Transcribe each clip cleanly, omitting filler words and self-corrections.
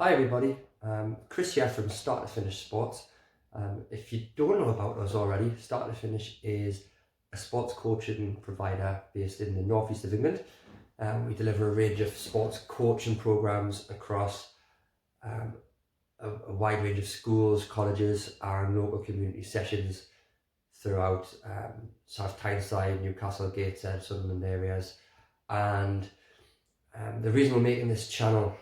Hi everybody, Chris here from Start to Finish Sports. If you don't know about us already, Start to Finish is a sports coaching provider based in the northeast of England. We deliver a range of sports coaching programs across a wide range of schools, colleges and local community sessions throughout South Tyneside, Newcastle, Gateshead, Sunderland areas. And the reason we're making this channel,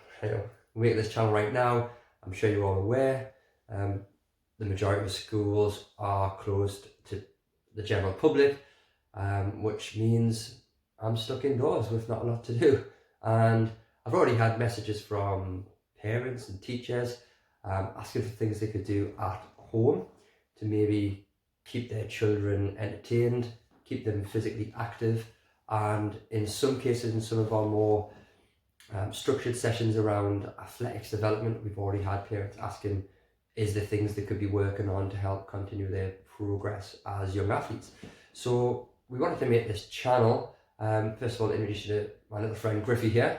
we're making this channel right now, I'm sure you're all aware, the majority of schools are closed to the general public, which means I'm stuck indoors with not a lot to do. And I've already had messages from parents and teachers asking for things they could do at home to maybe keep their children entertained, keep them physically active, and in some cases, in some of our more structured sessions around athletics development, we've already had parents asking, is there things they could be working on to help continue their progress as young athletes? So we wanted to make this channel, first of all, introduce you to my little friend Griffey here.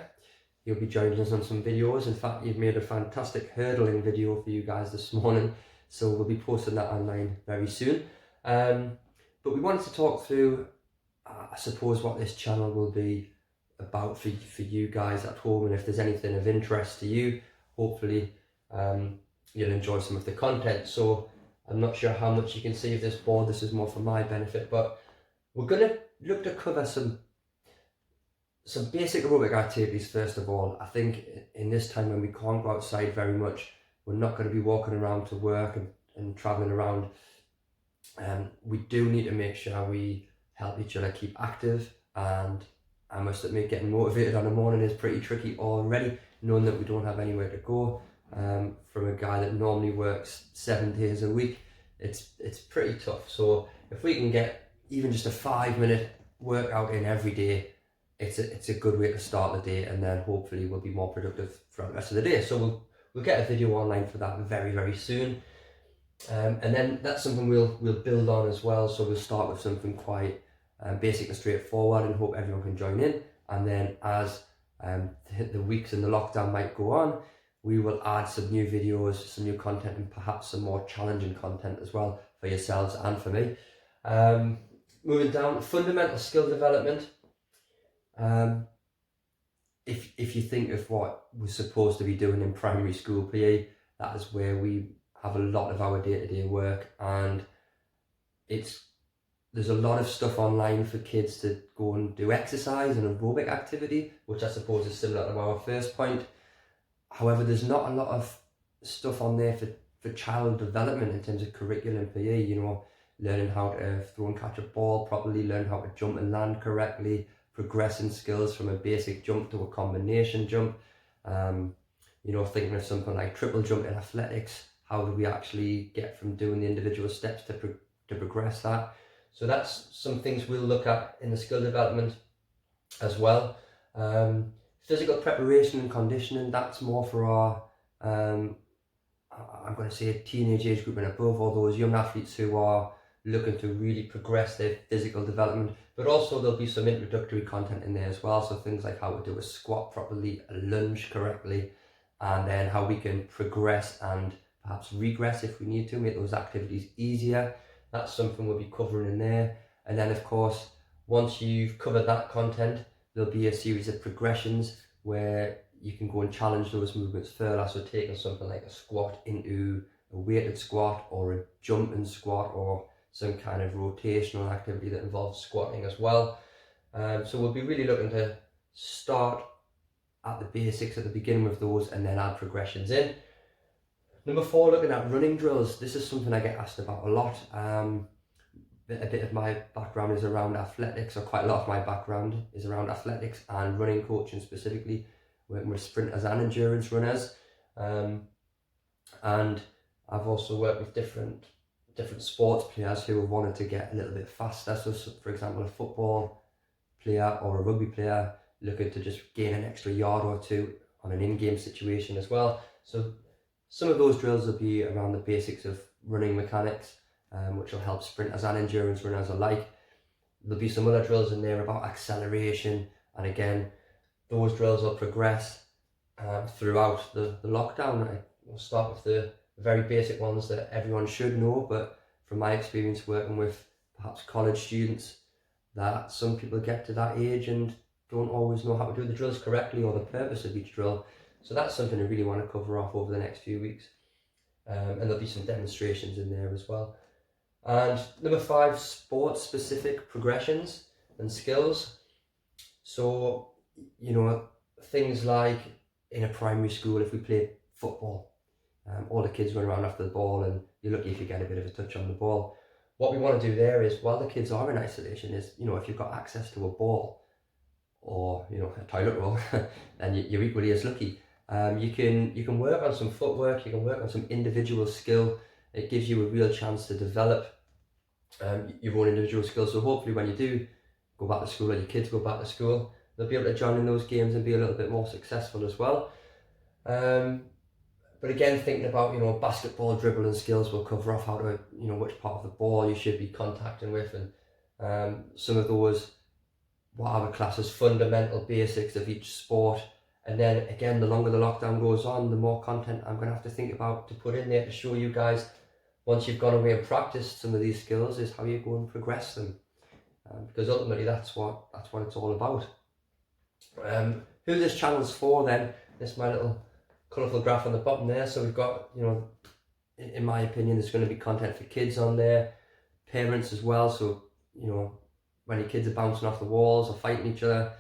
He'll be joining us on some videos. In fact, you've made a fantastic hurdling video for you guys this morning, so we'll be posting that online very soon. But we wanted to talk through, I suppose, what this channel will be about for you guys at home, and if there's anything of interest to you, hopefully you'll enjoy some of the content. So I'm not sure how much you can see of this board, this is more for my benefit, but we're going to look to cover some basic aerobic activities first of all. I think in this time when we can't go outside very much, we're not going to be walking around to work and travelling around. We do need to make sure we help each other keep active, and I must admit, getting motivated on a morning is pretty tricky already, knowing that we don't have anywhere to go. From a guy that normally works 7 days a week, it's pretty tough. So if we can get even just a 5-minute workout in every day, it's a good way to start the day, and then hopefully we'll be more productive throughout the rest of the day. So we'll get a video online for that very, very soon. And then that's something we'll build on as well. So we'll start with something quite basic and straightforward, and hope everyone can join in. And then as the weeks in the lockdown might go on, we will add some new videos, some new content, and perhaps some more challenging content as well for yourselves and for me. Moving down, fundamental skill development. If you think of what we're supposed to be doing in primary school PE, that is where we have a lot of our day-to-day work, and there's a lot of stuff online for kids to go and do exercise and aerobic activity, which I suppose is similar to our first point. However, there's not a lot of stuff on there for child development in terms of curriculum PE, learning how to throw and catch a ball properly, learn how to jump and land correctly, progressing skills from a basic jump to a combination jump, thinking of something like triple jump in athletics. How do we actually get from doing the individual steps to progress that? So that's some things we'll look at in the skill development as well. Physical preparation and conditioning, that's more for our, I'm going to say, teenage age group and above, all those young athletes who are looking to really progress their physical development. But also there'll be some introductory content in there as well. So things like how to do a squat properly, a lunge correctly, and then how we can progress and perhaps regress if we need to, make those activities easier. That's something we'll be covering in there. And then of course, once you've covered that content, there'll be a series of progressions where you can go and challenge those movements further. So taking something like a squat into a weighted squat, or a jumping squat, or some kind of rotational activity that involves squatting as well. So we'll be really looking to start at the basics at the beginning with those, and then add progressions in. Number 4, looking at running drills. This is something I get asked about a lot. A bit of my background is around athletics, or quite a lot of my background is around athletics and running coaching specifically, working with sprinters and endurance runners. And I've also worked with different sports players who have wanted to get a little bit faster. So for example, a football player or a rugby player looking to just gain an extra yard or two on an in-game situation as well. So some of those drills will be around the basics of running mechanics, which will help sprinters and endurance runners alike. There'll be some other drills in there about acceleration, and again, those drills will progress throughout the lockdown. We'll start with the very basic ones that everyone should know, but from my experience working with perhaps college students, that some people get to that age and don't always know how to do the drills correctly or the purpose of each drill. So that's something I really want to cover off over the next few weeks. And there'll be some demonstrations in there as well. And number 5, sports specific progressions and skills. So, you know, things like in a primary school, if we play football, all the kids run around after the ball and you're lucky if you get a bit of a touch on the ball. What we want to do there is, while the kids are in isolation, is, you know, if you've got access to a ball or, you know, a toilet roll, then you're equally as lucky. You can work on some footwork, you can work on some individual skill. It gives you a real chance to develop your own individual skills. So hopefully when you do go back to school, or your kids go back to school, they'll be able to join in those games and be a little bit more successful as well. But again, thinking about, you know, basketball dribbling skills, we'll cover off how to, you know, which part of the ball you should be contacting with, and some of those, what I would class as fundamental basics of each sport. And then again, the longer the lockdown goes on, the more content I'm going to have to think about to put in there to show you guys, once you've gone away and practiced some of these skills, is how you go and progress them. Because ultimately that's what it's all about. Who this channel's for then, this is my little colourful graph on the bottom there. So we've got, you know, in my opinion, there's going to be content for kids on there, parents as well. So, you know, when your kids are bouncing off the walls or fighting each other,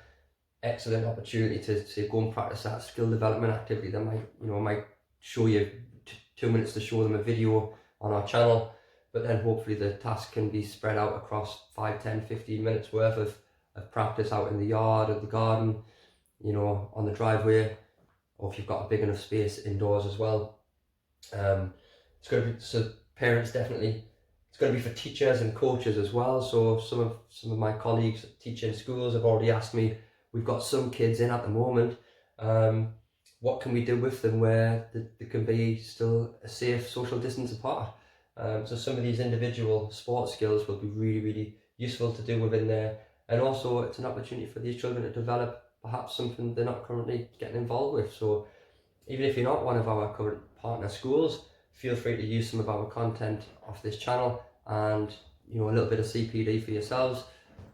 excellent opportunity to go and practice that skill development activity. That might show you 2 minutes to show them a video on our channel, but then hopefully the task can be spread out across 5, 10, 15 minutes worth of practice out in the yard or the garden, you know, on the driveway, or if you've got a big enough space indoors as well. It's going to be, so parents definitely, it's going to be for teachers and coaches as well. So some of my colleagues teaching schools have already asked me, we've got some kids in at the moment, what can we do with them where they can be still a safe social distance apart? So some of these individual sports skills will be really, really useful to do within there. And also it's an opportunity for these children to develop perhaps something they're not currently getting involved with. So even if you're not one of our current partner schools, feel free to use some of our content off this channel and, you know, a little bit of CPD for yourselves.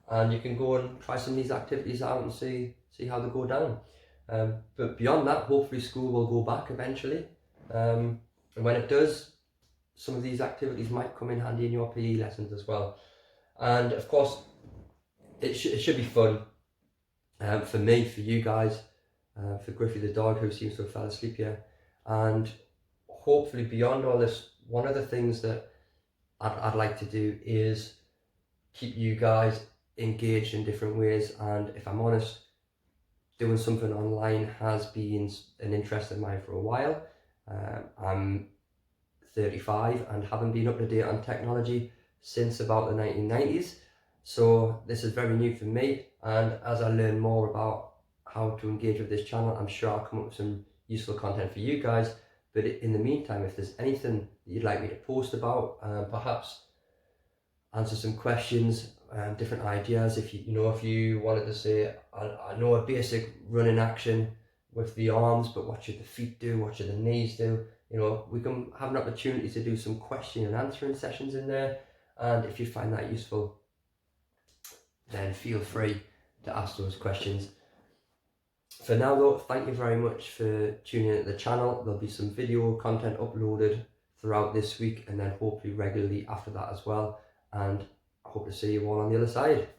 And you can go and try some of these activities out and see how they go down. But beyond that, hopefully school will go back eventually. And when it does, some of these activities might come in handy in your PE lessons as well. And of course, it should be fun for me, for you guys, for Griffey the dog, who seems to have fell asleep here. And hopefully beyond all this, one of the things that I'd like to do is keep you guys engaged in different ways. And if I'm honest, doing something online has been an interest of mine for a while. I'm 35 and haven't been up to date on technology since about the 1990s. So this is very new for me, and as I learn more about how to engage with this channel, I'm sure I'll come up with some useful content for you guys. But in the meantime, if there's anything that you'd like me to post about, perhaps answer some questions, different ideas, if you wanted to say, I know a basic running action with the arms, but what should the feet do, what should the knees do, you know, we can have an opportunity to do some question and answering sessions in there. And if you find that useful, then feel free to ask those questions. For now though, thank you very much for tuning into the channel. There'll be some video content uploaded throughout this week and then hopefully regularly after that as well. And I hope to see you all on the other side.